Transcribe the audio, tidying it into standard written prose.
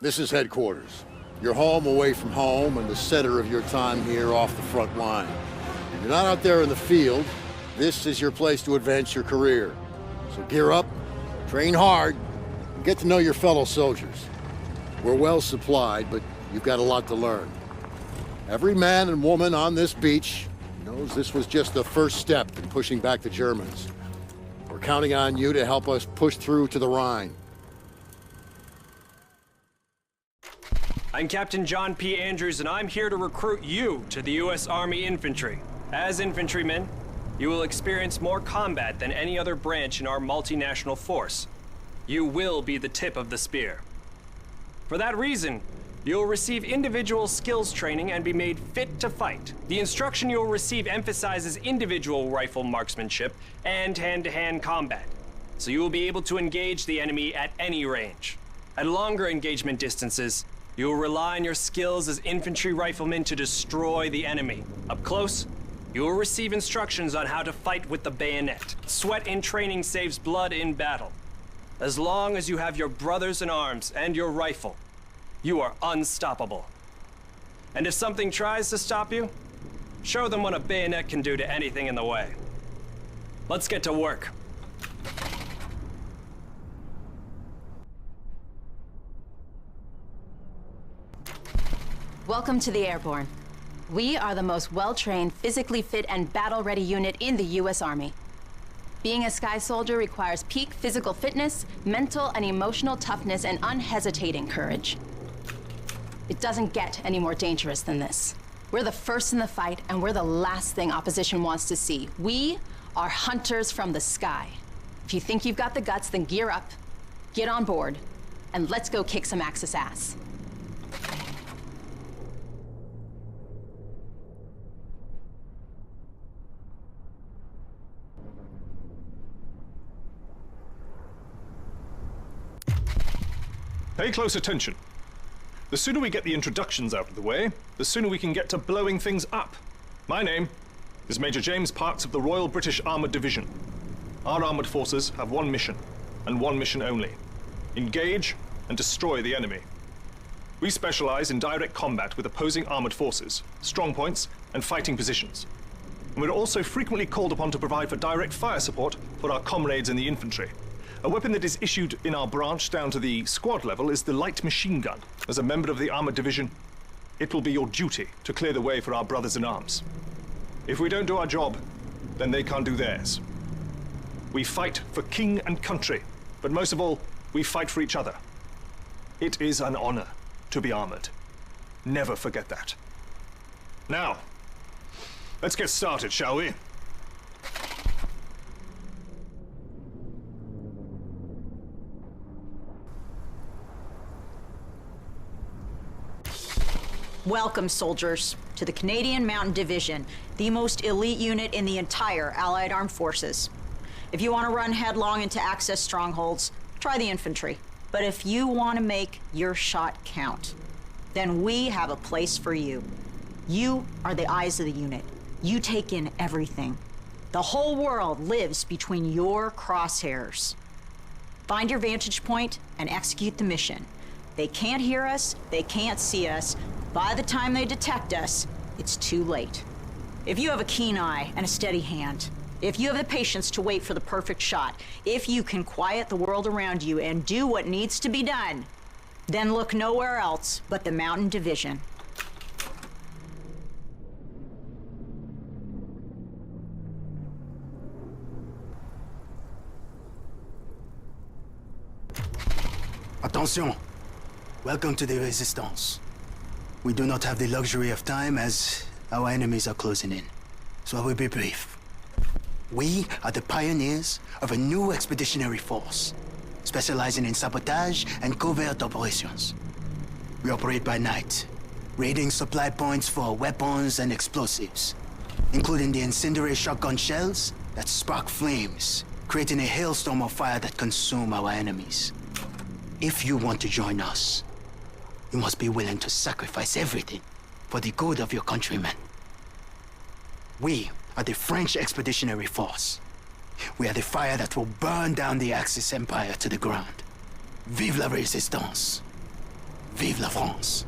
This is headquarters. Your home away from home and the center of your time here off the front line. You're not out there in the field. This is your place to advance your career. So gear up, train hard, and get to know your fellow soldiers. We're well supplied, but you've got a lot to learn. Every man and woman on this beach knows this was just the first step in pushing back the Germans. We're counting on you to help us push through to the Rhine. I'm Captain John P. Andrews, and I'm here to recruit you to the U.S. Army Infantry. As infantrymen, you will experience more combat than any other branch in our multinational force. You will be the tip of the spear. For that reason, you'll receive individual skills training and be made fit to fight. The instruction you'll receive emphasizes individual rifle marksmanship and hand-to-hand combat, so you will be able to engage the enemy at any range. At longer engagement distances, you will rely on your skills as infantry riflemen to destroy the enemy. Up close, you will receive instructions on how to fight with the bayonet. Sweat in training saves blood in battle. As long as you have your brothers in arms and your rifle, you are unstoppable. And if something tries to stop you, show them what a bayonet can do to anything in the way. Let's get to work. Welcome to the Airborne. We are the most well-trained, physically fit, and battle-ready unit in the U.S. Army. Being a Sky Soldier requires peak physical fitness, mental and emotional toughness, and unhesitating courage. It doesn't get any more dangerous than this. We're the first in the fight, and we're the last thing opposition wants to see. We are hunters from the sky. If you think you've got the guts, then gear up, get on board, and let's go kick some Axis ass. Pay close attention. The sooner we get the introductions out of the way, the sooner we can get to blowing things up. My name is Major James Parks of the Royal British Armoured Division. Our armoured forces have one mission, and one mission only: engage and destroy the enemy. We specialize in direct combat with opposing armoured forces, strong points, and fighting positions. And we're also frequently called upon to provide for direct fire support for our comrades in the infantry. A weapon that is issued in our branch down to the squad level is the light machine gun. As a member of the armored division, it will be your duty to clear the way for our brothers in arms. If we don't do our job, then they can't do theirs. We fight for king and country, but most of all, we fight for each other. It is an honor to be armored. Never forget that. Now, let's get started, shall we? Welcome, soldiers, to the Canadian Mountain Division, the most elite unit in the entire Allied Armed Forces. If you want to run headlong into Axis strongholds, try the infantry. But if you want to make your shot count, then we have a place for you. You are the eyes of the unit. You take in everything. The whole world lives between your crosshairs. Find your vantage point and execute the mission. They can't hear us, they can't see us. By the time they detect us, it's too late. If you have a keen eye and a steady hand, if you have the patience to wait for the perfect shot, if you can quiet the world around you and do what needs to be done, then look nowhere else but the Mountain Division. Attention! Welcome to the Resistance. We do not have the luxury of time as our enemies are closing in, so I will be brief. We are the pioneers of a new expeditionary force, specializing in sabotage and covert operations. We operate by night, raiding supply points for weapons and explosives, including the incendiary shotgun shells that spark flames, creating a hailstorm of fire that consume our enemies. If you want to join us, you must be willing to sacrifice everything for the good of your countrymen. We are the French Expeditionary Force. We are the fire that will burn down the Axis Empire to the ground. Vive la Resistance! Vive la France!